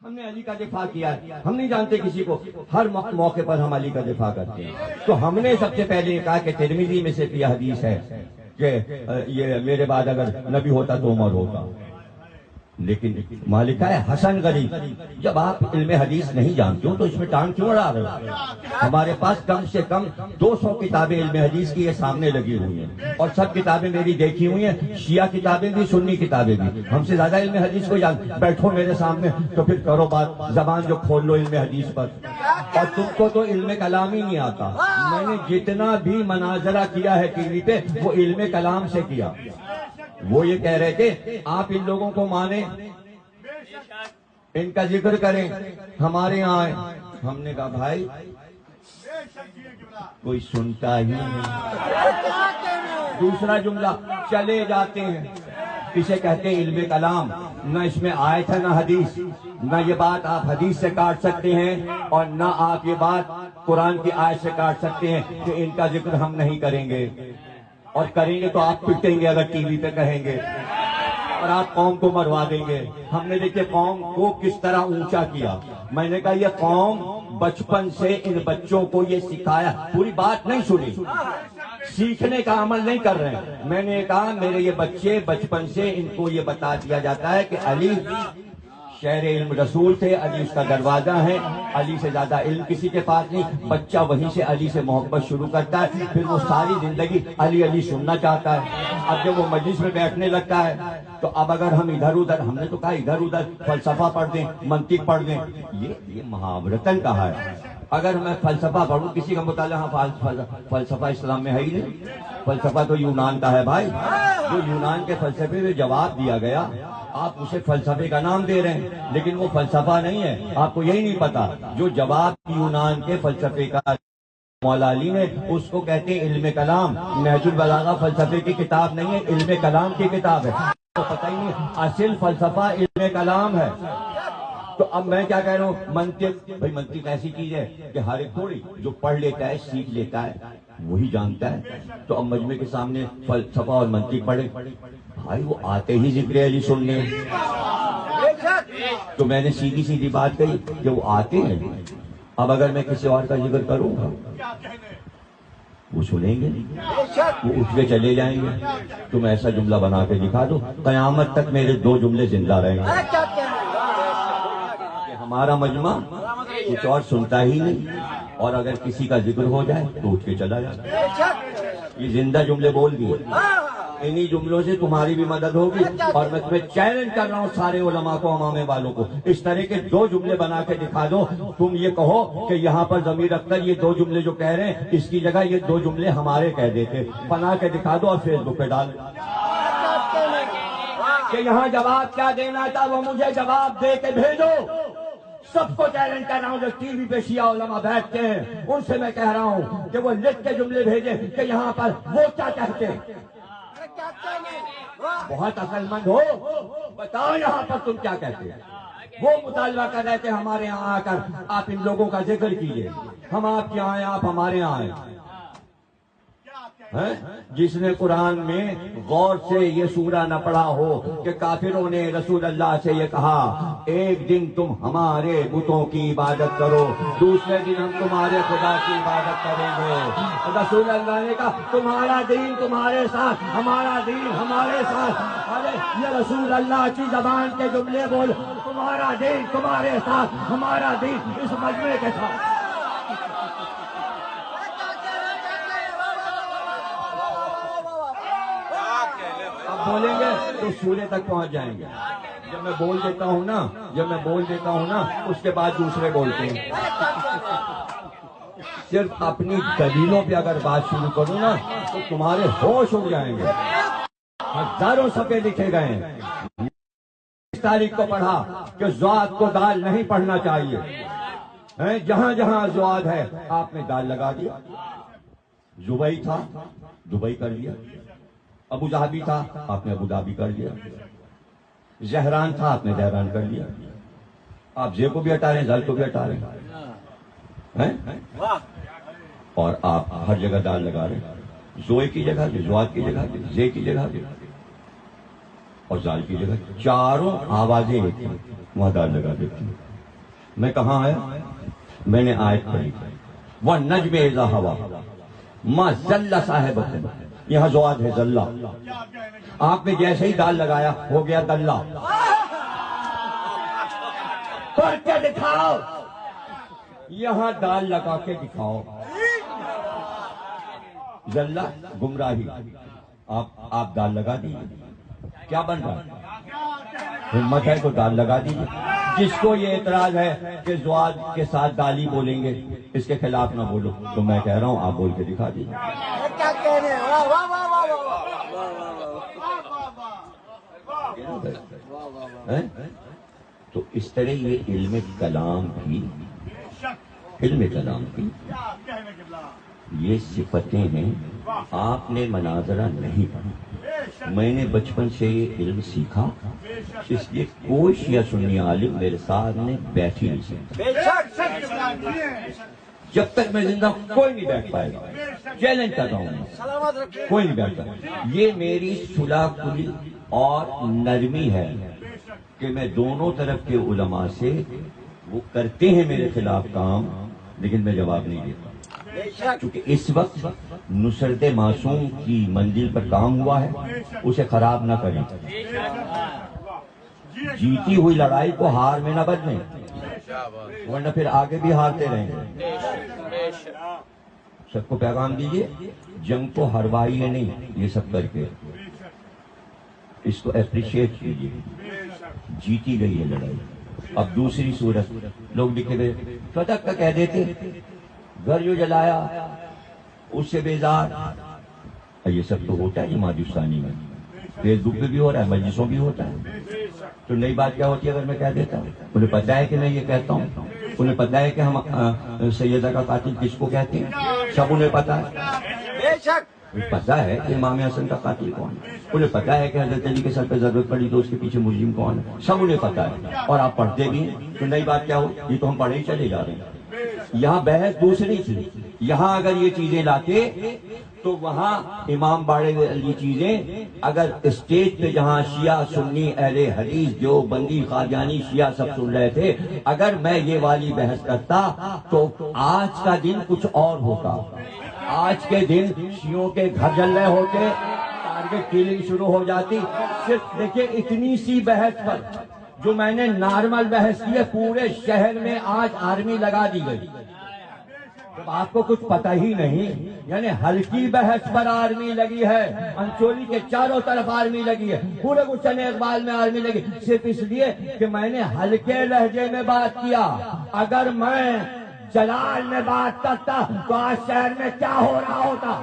ہم نے علی کا دفاع کیا ہے، ہم نہیں جانتے کسی کو، ہر موقع پر ہم علی کا دفاع کرتے ہیں۔ تو ہم نے سب سے پہلے یہ کہا کہ ترمذی میں سے یہ حدیث ہے کہ یہ میرے بعد اگر نبی ہوتا تو عمر ہوتا، لیکن مالکہ ہے حسن غریب۔ جب آپ علم حدیث نہیں جانتے ہو تو اس میں ٹانگ کیوں اڑا رہے ہو؟ ہمارے پاس کم سے کم 200 کتابیں علم حدیث کی یہ سامنے لگی ہوئی ہیں، اور سب کتابیں میری دیکھی ہوئی ہیں، شیعہ کتابیں بھی، سنی کتابیں بھی۔ ہم سے زیادہ علم حدیث کو جان، بیٹھو میرے سامنے تو پھر کرو بات، زبان جو کھول لو علم حدیث پر۔ اور تم کو تو علم کلام ہی نہیں آتا۔ میں نے جتنا بھی مناظرہ کیا ہے ٹی وی پہ وہ علم کلام سے کیا۔ وہ یہ کہہ رہے تھے آپ ان لوگوں کو مانیں، ان کا ذکر کریں، ہمارے یہاں آئے۔ ہم نے کہا بھائی کوئی سنتا ہی نہیں۔ دوسرا جملہ، چلے جاتے ہیں، اسے کہتے ہیں علم کلام۔ نہ اس میں آیت ہے نہ حدیث، نہ یہ بات آپ حدیث سے کاٹ سکتے ہیں اور نہ آپ یہ بات قرآن کی آیت سے کاٹ سکتے ہیں کہ ان کا ذکر ہم نہیں کریں گے، اور کریں گے تو آپ پٹیں گے اگر ٹی وی پہ کہیں گے، اور آپ قوم کو مروا دیں گے۔ ہم نے دیکھے قوم کو کس طرح اونچا کیا۔ میں نے کہا یہ قوم بچپن سے ان بچوں کو یہ سکھایا، پوری بات نہیں سنی، سیکھنے کا عمل نہیں کر رہے ہیں۔ میں نے کہا میرے یہ بچے بچپن سے ان کو یہ بتا دیا جاتا ہے کہ علی شہر علم رسول تھے، علی اس کا دروازہ ہے، علی سے زیادہ علم کسی کے پاس نہیں۔ بچہ وہیں سے علی سے محبت شروع کرتا ہے، پھر وہ ساری زندگی علی علی سننا چاہتا ہے۔ اب جب وہ مجلس میں بیٹھنے لگتا ہے تو اب اگر ہم ادھر ادھر، ہم نے تو کہا ادھر ادھر فلسفہ پڑھ دیں، منطق پڑھ دیں، یہ محاورتاً کہا ہے۔ اگر میں فلسفہ پڑھوں، کسی کا مطالعہ، ہاں فلسفہ اسلام میں ہے ہی نہیں، فلسفہ تو یونان کا ہے بھائی۔ جو یونان کے فلسفے میں جواب دیا گیا آپ اسے فلسفے کا نام دے رہے ہیں، لیکن وہ فلسفہ نہیں ہے۔ آپ کو یہی نہیں پتا جو جواب یونان کے فلسفے کا مولا علی نے، اس کو کہتے ہیں علم کلام۔ نہج البلاغہ فلسفے کی کتاب نہیں ہے، علم کلام کی کتاب ہے۔ تو پتہ ہی نہیں اصل فلسفہ علم کلام ہے۔ تو اب میں کیا کہہ رہا ہوں، منطق، بھائی منطق ایسی چیز ہے کہ ہر ایک تھوڑی جو پڑھ لیتا ہے سیکھ لیتا ہے وہی جانتا ہے۔ تو اب مجمع کے سامنے فلسفہ اور منطق پڑھے، بھائی وہ آتے ہی ذکر علی سننے۔ تو میں نے سیدھی سیدھی بات کہی کہ وہ آتے ہیں، اب اگر میں کسی اور کا ذکر کروں گا وہ سنیں گے، وہ اٹھ کے چلے جائیں گے۔ تم ایسا جملہ بنا کے دکھا دو، قیامت تک میرے 2 جملے زندہ رہیں گے کہ ہمارا مجمع کچھ اور سنتا ہی نہیں، اور اگر کسی کا ذکر ہو جائے تو اٹھ کے چلا جائے۔ یہ زندہ جملے بول دیے، انہی جملوں سے تمہاری بھی مدد ہوگی۔ اور میں تمہیں چیلنج کر رہا ہوں سارے علماء کو، امامے والوں کو، اس طرح کے 2 جملے بنا کے دکھا دو۔ تم یہ کہو کہ یہاں پر ضمیر اختر یہ 2 جملے جو کہہ رہے ہیں اس کی جگہ یہ 2 جملے ہمارے کہہ دیتے، بنا کے دکھا دو اور فیس بک پہ ڈال کہ یہاں جواب کیا دینا تھا وہ مجھے جواب دے کے بھیجو۔ سب کو چیلنج کر رہا ہوں جو ٹی وی پہ شیعہ علماء بیٹھتے ہیں، ان سے میں کہہ رہا ہوں کہ وہ لکھ کے جملے بھیجیں کہ یہاں پر وہ کیا کہتے ہیں۔ بہت عقل مند ہو، بتاؤ یہاں پر تم کیا کہتے ہیں۔ وہ مطالبہ کر رہے تھے ہمارے یہاں آ کر آپ ان لوگوں کا ذکر کیجئے، ہم آپ کے یہاں آئے، آپ ہمارے یہاں آئے۔ جس نے قرآن میں غور سے یہ سورہ نہ پڑھا ہو کہ کافروں نے رسول اللہ سے یہ کہا ایک دن تم ہمارے بتوں کی عبادت کرو، دوسرے دن ہم تمہارے خدا کی عبادت کریں گے۔ رسول اللہ نے کہا تمہارا دین تمہارے ساتھ، ہمارا دین ہمارے ساتھ۔ ارے یہ رسول اللہ کی زبان کے جملے بول، تمہارا دین تمہارے ساتھ، ہمارا دین اس مجمع کے ساتھ۔ بولیں گے تو سورے تک پہنچ جائیں گے۔ جب میں بول دیتا ہوں نا اس کے بعد دوسرے بولتے ہیں۔ صرف اپنی دلیلوں پہ اگر بات شروع کروں نا تو تمہارے ہوش اڑ جائیں گے۔ ہزاروں صفحے لکھے گئے ہیں۔ اس تاریخ کو پڑھا کہ زواد کو دال نہیں پڑھنا چاہیے، جہاں جہاں زواد ہے آپ نے دال لگا دیا۔ زبئی تھا دبئی کر لیا، ابو ظہبی تھا آپ نے ابو ظہبی کر لیا، زہران تھا آپ نے زہران کر لیا۔ آپ زے کو بھی ہٹا رہے ہیں، زل کو بھی ہٹا رہے ہیں، اور آپ ہر جگہ دال لگا رہے ہیں۔ زوئے کی جگہ پہ، زواد کی جگہ پہ، زے کی جگہ پہ اور زال کی جگہ، چاروں آوازیں ایک ہیں، وہاں دال لگا دیتی ہیں۔ میں کہاں آیا؟ میں نے آیت پڑھی وَالنَّجْمِ إِذَا هَوَىٰ مَا ضَلَّ صَاحِبُكُمْ، یہاں زواد ہے ذلہ، آپ نے جیسے ہی دال لگایا ہو گیا دلہ۔ پڑھ کے دکھاؤ، یہاں دال لگا کے دکھاؤ۔ ذلہ گمراہی، آپ دال لگا دیجیے، کیا بن رہا ہے؟ ہمت ہے تو دال لگا دیجیے۔ جس کو یہ اعتراض ہے کہ زواد کے ساتھ دالی بولیں گے، اس کے خلاف نہ بولو، تو میں کہہ رہا ہوں آپ بول کے دکھا دیجیے۔ تو اس طرح یہ علم کلام کی یہ صفتیں ہیں۔ آپ نے مناظرہ نہیں پڑھا، میں نے بچپن سے یہ علم سیکھا، اس لیے کوئی شیعہ سنی عالم میرے ساتھ نے بیٹھ ہی نہیں سکتا۔ جب تک میں زندہ کوئی نہیں بیٹھ پائے گا، چیلنج کر رہا ہوں، کوئی نہیں بیٹھ پائے گا۔ یہ میری صلح کلی اور نرمی ہے کہ میں دونوں طرف کے علماء سے، وہ کرتے ہیں میرے خلاف کام لیکن میں جواب نہیں دیتا، کیونکہ اس وقت نصرت معصوم کی منزل پر کام ہوا ہے، اسے خراب نہ کریں، جیتی ہوئی لڑائی کو ہار میں نہ بدلیں، ورنہ پھر آگے بھی ہارتے رہیں گے۔ سب کو پیغام دیجیے، جنگ کو ہروائیے نہیں، یہ سب کر کے اس کو اپریشیٹ کیجیے، جیتی گئی ہے لڑائی۔ اب دوسری صورت، لوگ لکھے ہوئے فتح کا کہہ دیتے، گھر جو جلایا اس سے بیزار، یہ سب تو ہوتا ہے جماعت اسلامی میں، فیس بک پہ بھی ہو رہا ہے، مجلسوں بھی ہوتا ہے۔ تو نئی بات کیا ہوتی ہے اگر میں کہہ دیتا ہوں؟ انہیں پتہ ہے کہ میں یہ کہتا ہوں، انہیں پتہ ہے کہ ہم سیدہ کا قاتل کس کو کہتے ہیں، سب انہیں پتہ ہے، پتہ ہے کہ امام حسن کا قاتل کون ہے، انہیں پتہ ہے کہ حضرت علی کے سر پہ ضرورت پڑی تو اس کے پیچھے مجرم کون ہے، سب انہیں پتہ ہے، اور آپ پڑھتے بھی ہیں۔ تو نئی بات کیا ہو، یہ تو ہم پڑھے ہی چلے جا رہے ہیں۔ یہاں بحث دوسری تھی، یہاں اگر یہ چیزیں لاتے تو وہاں امام باڑے یہ چیزیں اگر اسٹیج پہ جہاں شیعہ سنی اہل حدیث جو بندی قادیانی شیعہ سب سن رہے تھے، اگر میں یہ والی بحث کرتا تو آج کا دن کچھ اور ہوتا۔ آج کے دن شیعوں کے گھر جل رہے ہوتے، ٹارگٹ کلنگ شروع ہو جاتی۔ صرف دیکھیں اتنی سی بحث پر جو میں نے نارمل بحث کی ہے، پورے شہر میں آج آرمی لگا دی گئی۔ جب آپ کو کچھ پتہ ہی نہیں، یعنی ہلکی بحث پر آرمی لگی ہے، انچولی کے چاروں طرف آرمی لگی ہے، پورے گلشن اقبال میں آرمی لگی، صرف اس لیے کہ میں نے ہلکے لہجے میں بات کیا۔ اگر میں جلال میں بات کرتا تو آج شہر میں کیا ہو رہا ہوتا۔